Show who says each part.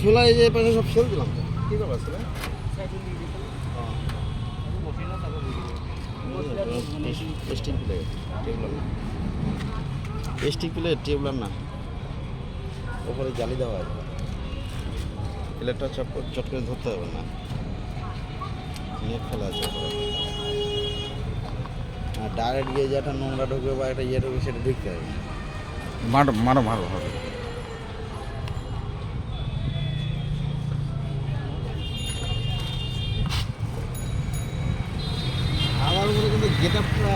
Speaker 1: খোলা এই যে পাশে সব ফেল দিলাম তো কী ব্যাপার ছিল টেস্টিং প্লেট টেবলার না টেস্টিং প্লেট টেবলার না ওপরে জালি দেওয়া আছে প্লেটটা চট করে ধরতে হবে না নেট ফেলা আছে আর ডাইরেক্ট গিয়ে যেটা নোংরা ঢুকবে বা একটা ইয়ে ঢুকবে সেটা দেখতে হবে
Speaker 2: মারো মারো হবে।
Speaker 1: আমার উপরে কিন্তু গেট আপটা